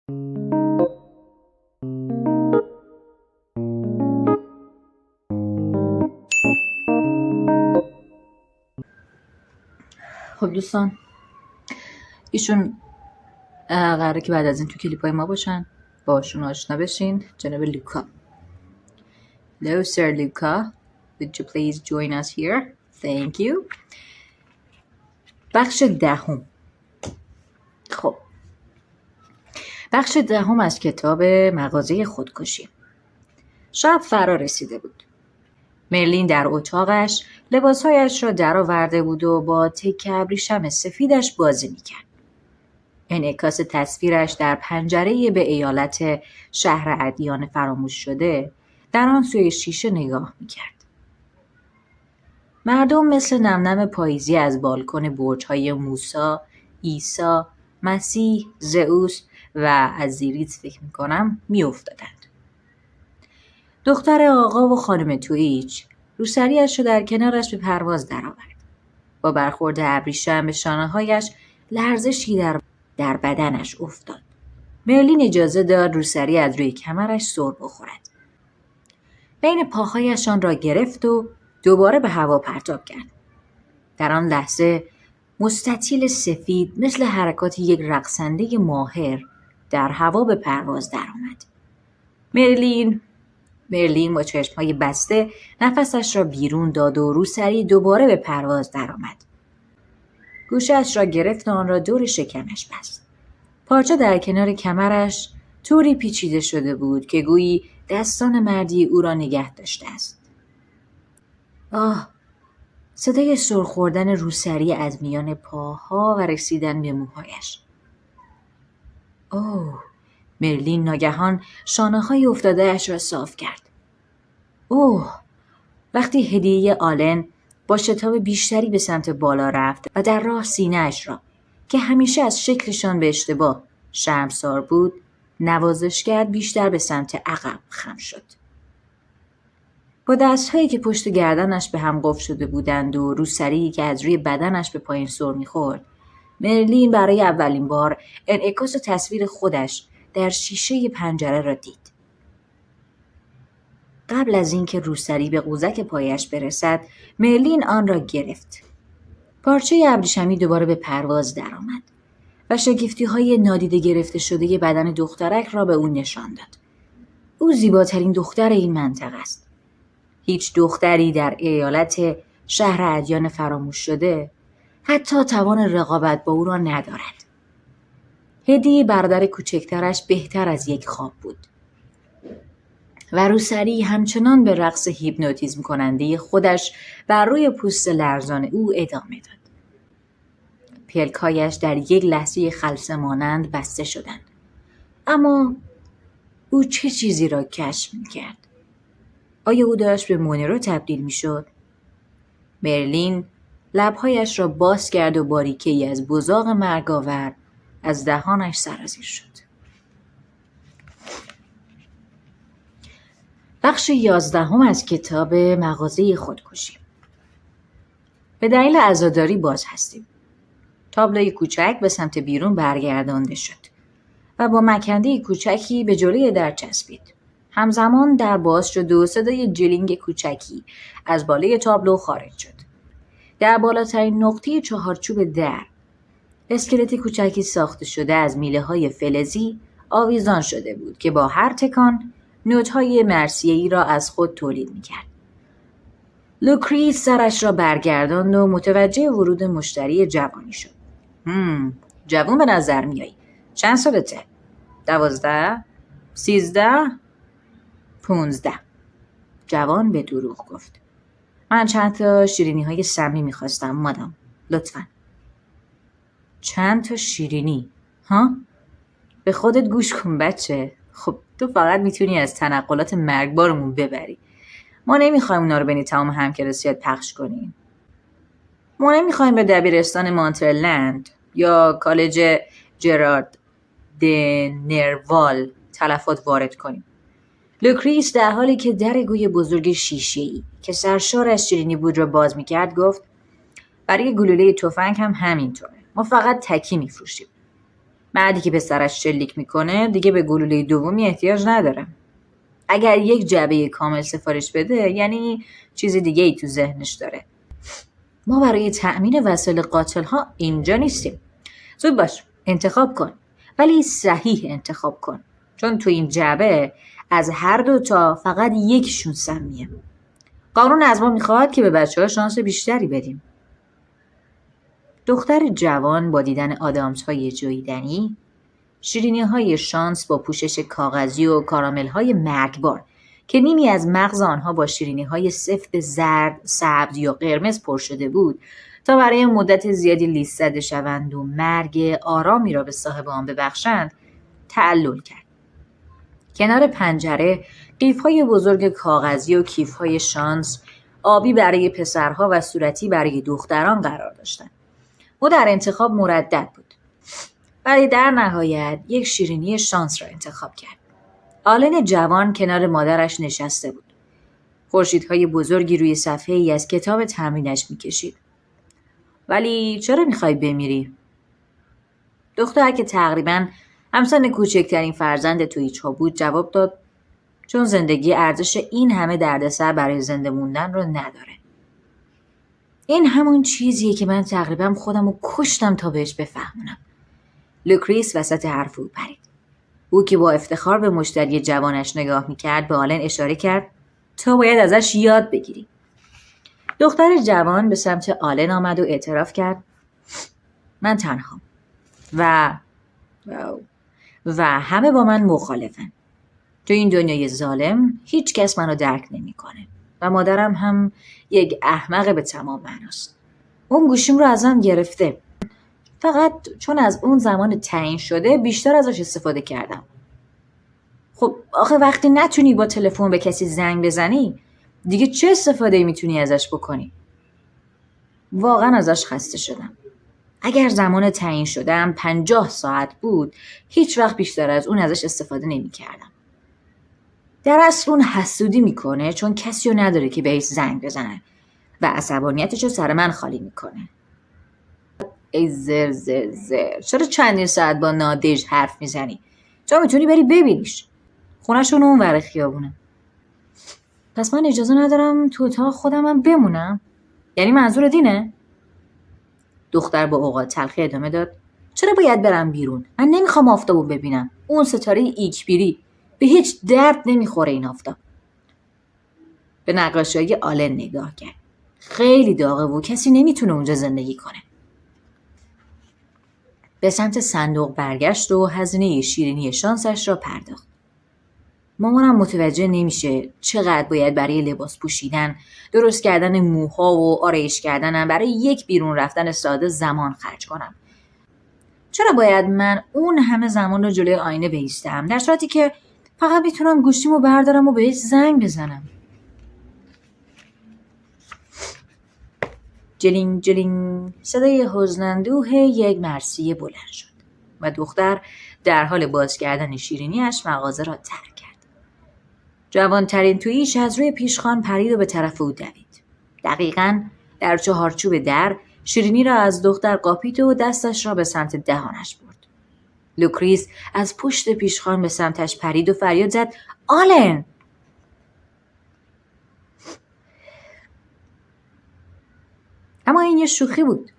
خب دوستان، ایشون قراره که بعد از این تو کلیپای ما باشن، باشون آشنا بشین. جناب لوکا. Hello Sir Luca, would you please join us here? Thank you. بخش دهم. خب بخش دهم از کتاب مغازه خودکشی. شب فرا رسیده بود. مرلین در اتاقش لباسهایش را درآورده بود و با تکه ابریشم سفیدش بازی میکرد. انعکاس تصویرش در پنجره به ایالت شهر ادیان فراموش شده در آن سوی شیشه نگاه میکرد. مردم مثل نمنم پاییزی از بالکن برج‌های موسی، عیسی، مسیح، زئوس و ازیریت فکر میکنم میافتادند. دختر آقا و خانم تویچ روسریش را در کنارش به پرواز درآورد. با برخورد ابریشم به شانه‌هایش لرزشی در بدنش افتاد. مرلین اجازه داد روسری از روی کمرش سر بخورد. بین پاهایشان را گرفت و دوباره به هوا پرتاب کرد. در آن لحظه مستطیل سفید مثل حرکات یک رقصنده ماهر در هوا به پرواز درآمد. مرلین با چشمهای بسته نفسش را بیرون داد و روسری دوباره به پرواز درآمد. گوشش را گرفت و آن را دور شکمش بست. پارچه در کنار کمرش طوری پیچیده شده بود که گویی دستان مردی او را نگه داشته است. آه! صدای سر خوردن روسری از میان پاها و رسیدن به موهایش. اوه! مرلین ناگهان شانه‌های افتاده‌اش را صاف کرد. اوه! وقتی هدیه آلن با شتاب بیشتری به سمت بالا رفت و در راه سینه‌اش را که همیشه از شکلشان به اشتباه شرمسار بود نوازش کرد، بیشتر به سمت عقب خم شد. با دستهایی که پشت گردنش به هم قفل شده بودند و روسری که از روی بدنش به پایین سر می‌خورد، مرلین برای اولین بار انعکاس تصویر خودش در شیشه پنجره را دید. قبل از اینکه روسری به قوزک پایش برسد، مرلین آن را گرفت. پارچه ابریشمی دوباره به پرواز درآمد و شگفتی‌های نادیده گرفته شده بدن دخترک را به او نشان داد. او زیباترین دختر این منطقه است. هیچ دختری در ایالت شهر ادیان فراموش شده حتی توان رقابت با او را ندارد. هدیه برادر کوچکترش بهتر از یک خواب بود. و روسری همچنان به رقص هیپنوتیزم کننده خودش بر روی پوست لرزان او ادامه داد. پلکایش در یک لحظه خلسه مانند بسته شدند. اما او چه چیزی را کشف می‌کرد؟ آیا او داشت به مونرو تبدیل می‌شد؟ مرلین لب‌هایش را باز کرد و باریکه‌ای از بزاق مرگاور از دهانش سرازیر شد. بخش 11 از کتاب مغازه خودکشی. به دلیل عزاداری باز هستیم. تابلوی کوچک به سمت بیرون برگردانده شد و با مکنده کوچکی به جلوی در چسبید. همزمان در باز شد و صدای جلینگ کوچکی از بالای تابلو خارج شد. در بالاترین نقطه چهارچوب در اسکلت کوچکی ساخته شده از میله‌های فلزی آویزان شده بود که با هر تکان نوت‌های مرثیه‌ای را از خود تولید می‌کرد. لوکریس سرش را برگرداند و متوجه ورود مشتری جوانی شد. جوان به نظر میایی. چند سالته؟ 12 13 15 جوان به دروغ گفت. من چند تا شیرینی‌های سمی می‌خواستم مادام. لطفاً. چند تا شیرینی؟ ها؟ به خودت گوش کن بچه. خب تو فقط میتونی از تنقلات مرگبارمون ببری. ما نمیخوایم اونا رو بین تمام همکلاسیات پخش کنیم. ما نمیخوایم به دبیرستان مانترلند یا کالج جرارد دنروال تلفات وارد کنیم. لوکریس در حالی که در گوی بزرگ شیشه‌ای که سرشار از شیرینی بود را باز میکرد گفت برای گلوله تفنگ هم همینطوره. ما فقط تکی میفروشیم. مردی که پسرش شلیک میکنه دیگه به گلوله دومی احتیاج نداره. اگر یک جعبه کامل سفارش بده یعنی چیز دیگه ای تو ذهنش داره. ما برای تأمین وسایل قاتل ها اینجا نیستیم. زود باش، انتخاب کن، ولی صحیح انتخاب کن، چون تو این جعبه از هر دو تا فقط یکشون سمیه. قانون از ما میخواد که به بچه‌ها شانس بیشتری بدیم. دختر جوان با دیدن آدامس‌های جویدنی، شیرینی‌های شانس با پوشش کاغذی و کارامل‌های مرگبار که نیمی از مغز آنها با شیرینی‌های سفت زرد، سبز یا قرمز پر شده بود تا برای مدت زیادی لیست زده شوند و مرگ آرامی را به صاحب آن ببخشند، تعلل کرد. کنار پنجره قیف‌های بزرگ کاغذی و کیف‌های شانس، آبی برای پسرها و صورتی برای دختران قرار داشتند. او در انتخاب مردد بود، ولی در نهایت یک شیرینی شانس را انتخاب کرد. آلن جوان کنار مادرش نشسته بود. خورشیدهای بزرگی روی صفحه‌ای از کتاب تمرینش می‌کشید. ولی چرا می‌خوای بمیری؟ دختر که تقریباً همسن کوچکترین فرزند توییچ‌ها بود جواب داد چون زندگی ارزش این همه دردسر برای زنده موندن رو نداره. این همون چیزیه که من تقریباً خودم رو کشتم تا بهش بفهمونم. لوکریس وسط حرف او پرید. او که با افتخار به مشتری جوانش نگاه میکرد به آلن اشاره کرد تا باید ازش یاد بگیری. دختر جوان به سمت آلن آمد و اعتراف کرد من تنهام و همه با من مخالفن. تو این دنیای ظالم هیچ کس منو درک نمیکنه و مادرم هم یک احمق به تمام معناست. اون گوشیم رو ازم گرفته. فقط چون از اون زمان تعیین شده بیشتر ازش استفاده کردم. خب آخه وقتی نتونی با تلفن به کسی زنگ بزنی دیگه چه استفاده میتونی ازش بکنی؟ واقعا ازش خسته شدم. اگر زمان تعیین شدم 50 ساعت بود هیچ وقت بیشتر از اون ازش استفاده نمی کردم. در اصل اون حسودی میکنه چون کسی رو نداره که بهش زنگ بزنه و عصبانیتش رو سر من خالی میکنه. ای زر چرا چندین ساعت با نادیج حرف میزنی؟ تو میتونی بری ببینیش. خونه‌شون اونور خیابونه. پس من اجازه ندارم تو اتاق خودمم بمونم؟ یعنی منظور دینه؟ دختر با اوقات تلخی ادامه داد چرا باید برم بیرون؟ من نمیخوام آفتابو ببینم. اون ستاره ایکبیری به هیچ درد نمیخوره این آفتاب. به نقاشی‌های آلن نگاه کرد. خیلی داغه و کسی نمیتونه اونجا زندگی کنه. به سمت صندوق برگشت و هزینه شیرینی شانسش را پرداخت. مامانم متوجه نمیشه چقدر باید برای لباس پوشیدن، درست کردن موها و آرایش کردنم برای یک بیرون رفتن ساده زمان خرج کنم. چرا باید من اون همه زمان رو جلوی آینه بایستم در صورتی که فقط میتونم گوشیمو بردارم و بهش زنگ بزنم؟ جلینگ جلینگ صدای حزن‌اندوه یک مرثیه بلند شد و دختر در حال باز کردن شیرینیش مغازه را ترک کرد. جوانترین توییش از روی پیشخوان پرید و به طرف او دوید. دقیقاً در چهارچوب در شیرینی را از دختر قاپید و دستش را به سمت دهانش برد. لوکریس از پشت پیشخوان به سمتش پرید و فریاد زد آلن! اما این یه شوخی بود.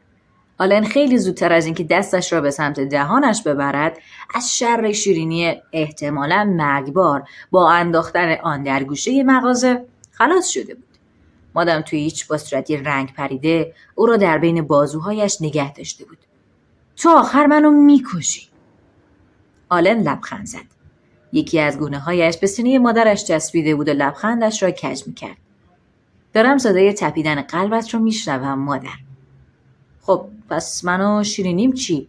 آلن خیلی زودتر از اینکه دستش را به سمت دهانش ببرد از شر شیرینی احتمالاً مرگبار با انداختن آن در گوشه مغازه خلاص شده بود. مادام توییچ با صورتی رنگ پریده او را در بین بازوهایش نگه داشته بود. تو آخر منو میکشی. آلن لبخند زد. یکی از گونه‌هایش به سینه مادرش چسبیده بود و لبخندش را کج میکرد. دارم صدای تپیدن قلبت رو میشنوم مادر. خب پس من و شیرینیم چی؟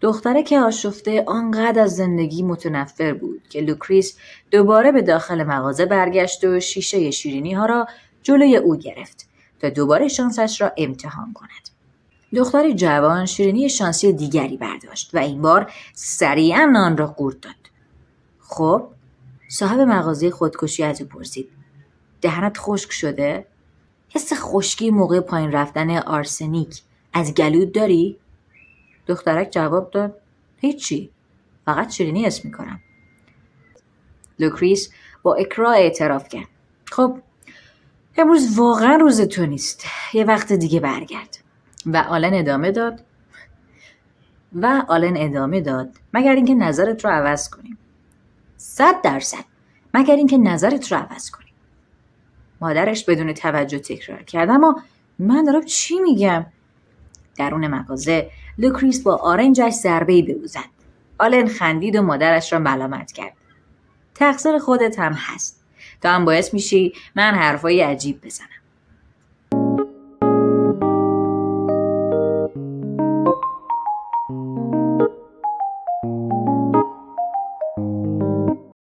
دختره که آشفته آنقدر از زندگی متنفر بود که لوکریس دوباره به داخل مغازه برگشت و شیشه شیرینی ها را جلوی او گرفت تا دوباره شانسش را امتحان کند. دختر جوان شیرینی شانسی دیگری برداشت و این بار سریعا آن را قورت داد. خب صاحب مغازه خودکشی از او پرسید دهنت خشک شده؟ حس خشکی موقع پایین رفتن آرسنیک از گلود داری؟ دخترک جواب داد هیچی، فقط شیرینی اسم میکنم. لوکریس با اکراه اعتراف کرد. خب امروز واقعا روز تو نیست، یه وقت دیگه برگرد. و آلن ادامه داد مگر اینکه نظرت رو عوض کنیم. 100%، مگر اینکه نظرت رو عوض کنیم. مادرش بدون توجه تکرار کرد. اما من دارم چی میگم؟ درون مغازه لوکریس با آرنجش ضربه‌ای به او زد. آلن خندید و مادرش را ملامت کرد. تقصیر خودت هم هست. تو هم باعث میشی من حرفای عجیب بزنم.